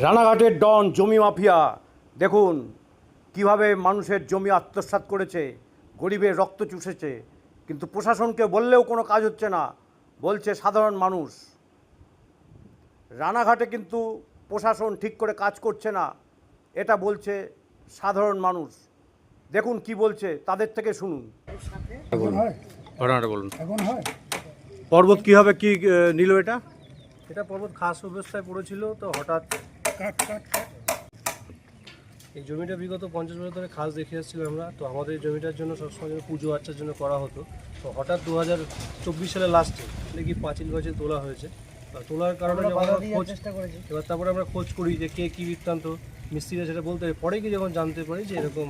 রানাঘাটের ডন জমি মাফিয়া দেখুন কিভাবে মানুষের জমি আত্মসাৎ করেছে, গরিবের রক্ত চুষেছে, কিন্তু প্রশাসনকে বললেও কোনো কাজ হচ্ছে না, বলছে সাধারণ মানুষ। রানাঘাটে কিন্তু প্রশাসন ঠিক করে কাজ করছে না, এটা বলছে সাধারণ মানুষ। দেখুন কি বলছে, তাদের থেকে শুনুন। ঘটনাটা বলুন। পর্বত কীভাবে কি নিল এটা? এটা পর্বত খাস অবস্থায় পড়েছিল, তো হঠাৎ এই জমিটা বিগত 50 বছর ধরে খাস দেখে আসছিলাম আমরা। তো আমাদের জমিটার জন্য সবসময় পুজো আর্চার জন্য করা হতো। তো হঠাৎ 2024 সালের লাস্টে দেখি পাঁচিল তোলা হয়েছে। তোলার কারণে এবার তারপরে আমরা খোঁজ করি যে কে কী বৃত্তান্ত, মিস্ত্রিরা সেটা বলতে পরে কি যখন জানতে পারি যে এরকম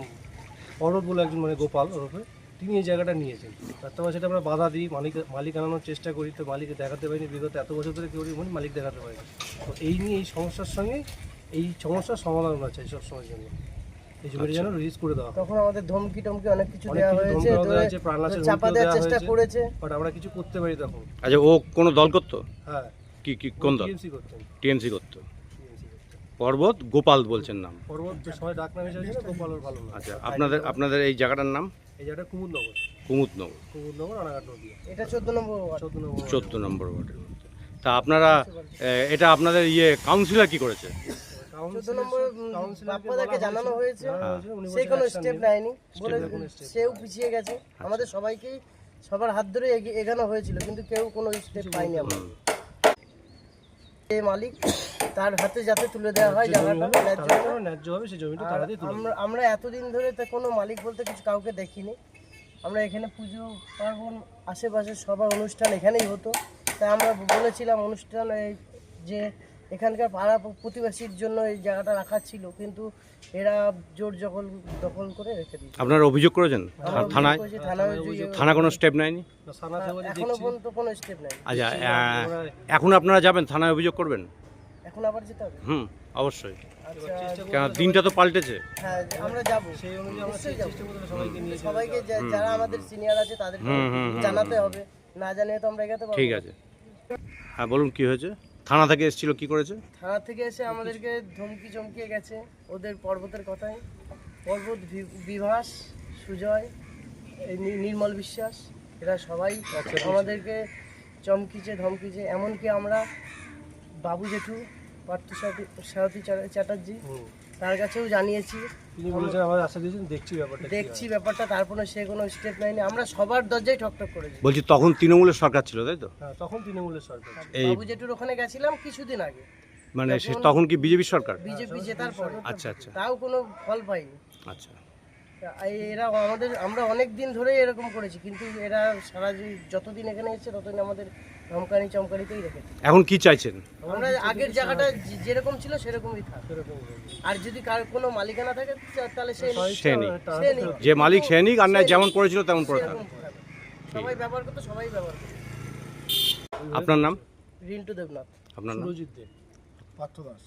পর্বত বলে একজন মানে গোপাল ওরফে তিনি এই জায়গাটা নিয়েছেন। তারপরে সেটা আমরা বাধা দিই, মালিক আনানোর চেষ্টা করি, তো মালিক দেখাতে পারিনি। বিগত এত বছর ধরে কেউ মালিক দেখাতে পারিনি। তো এই নিয়ে এই সমস্যার সঙ্গে এই সমস্যার সমাধান আমরা চাই সবসময়ের জন্য। এই জমিটা যেন রিলিজ করে দেওয়া। তখন আমাদের ধমকি অনেক কিছু দেওয়া হয়েছে, প্রাণনাশের চাপা দেওয়ার চেষ্টা করেছে, বাট আমরা কিছু করতে পারি তখন। আচ্ছা, ও কোনো দল করতো? হ্যাঁ, কি কোন দল? টিএমসি করতো। পর্বত গোপাল বলছেন নাম? পর্বত সবাই ডাক নাম হিসেবে গোপালের ভালো নাম। আচ্ছা, আপনাদের এই জায়গাটার নাম? এই জায়গাটা কুমুদনগর। কুমুদনগর রানাঘাট নদী। এটা 14 নম্বর ওয়ার্ডের মধ্যে। তা আপনারা এটা আপনাদের কাউন্সিলর কি করেছে? 14 নম্বর বাপ্পাদাকে জানানো হয়েছে, সে কোনো স্টেপ নেয়নি, বলে সেও পিছিয়ে গেছে। আমাদের সবাইকেই সবার হাত ধরে এগানো হয়েছিল, কিন্তু কেউ কোনো স্টেপ পায়নি। আমরা এই মালিক তার হাতে যাতে তুলে দেওয়া হয় জায়গাটা ন্যায্যভাবে, সেই জমিটা আমরা এতদিন ধরে তা কোনো মালিক বলতে কিছু কাউকে দেখিনি। আমরা এখানে পুজো পার্বণ, আশেপাশে সভা অনুষ্ঠান এখানেই হতো। তাই আমরা বলেছিলাম অনুষ্ঠান যে এখানকার পাড়া প্রতিবেশীর জন্য এই জায়গাটা রাখা ছিল, কিন্তু এরা জোর দখল করে রেখে দিয়েছে। আপনারা অভিযোগ করেছেন থানায়? থানা কোনো স্টেপ নেয়নি এখনো পর্যন্ত, কোনো স্টেপ নেয়নি। আচ্ছা, এখন আপনারা যাবেন থানায় অভিযোগ করবেন? এখন আবার যেতে হবে? অবশ্যই, কেন দিনটা তো পাল্টেছে। হ্যাঁ, আমরা যাবো, সেই অনুযায়ী আমরা সবাইকে যারা আমাদের সিনিয়র আছে তাদের জানাতে হবে, না জানিয়ে তো আমরা এগাতে পারবো। ঠিক আছে, হ্যাঁ বলুন কি হয়েছে? থানা থেকে এসেছিল, কি করেছে? থানা থেকে এসে আমাদেরকে ধমকি চমকিয়ে গেছে ওদের পর্বতের কথায়। পর্বত, বিভাস, সুজয়, নির্মল বিশ্বাস, এরা সবাই আমাদেরকে চমকিছে, ধমকিছে। এমনকি আমরা বাবু জেঠু, পার্থ সারথী চ্যাটার্জি, তার কাছেও জানিয়েছি। দেখছি ব্যাপারটা, তারপরে সে কোনো স্টেপ নেয়নি। আমরা সবার দরজায় ঠকঠক করেছি। বলছি তখন তৃণমূলের সরকার ছিল, তাই তো? তখন তৃণমূলের সরকার। বাবু জেঠুর ওখানে গেছিলাম কিছুদিন আগে, মানে তখন কি বিজেপি সরকার? বিজেপি জেতার পরে। আচ্ছা আচ্ছা, তাও কোনো ফল পাইনি। আচ্ছা, এরা আমরা অনেক দিন ধরে এরকম করেছি, কিন্তু এরা সারা যতদিন এখানে এসেছে ততদিন আমাদের চমকানিতেই রেখেছে। এখন কি চাইছেন? আমরা আগের জায়গাটা যেরকম ছিল সেরকমই থাক, আর যদি কার কোনো মালিকানা থাকে তাহলে সে নিক। যে মালিক সে নিক, আর না যেমন করেছিল তেমন করে থাক। সবাই ব্যবহার করতো, সবাই ব্যবহার করতো। আপনার নাম? রিন্টু দেবনাথ। আপনার নাম? সুরজিৎ দে। পার্থ দাস।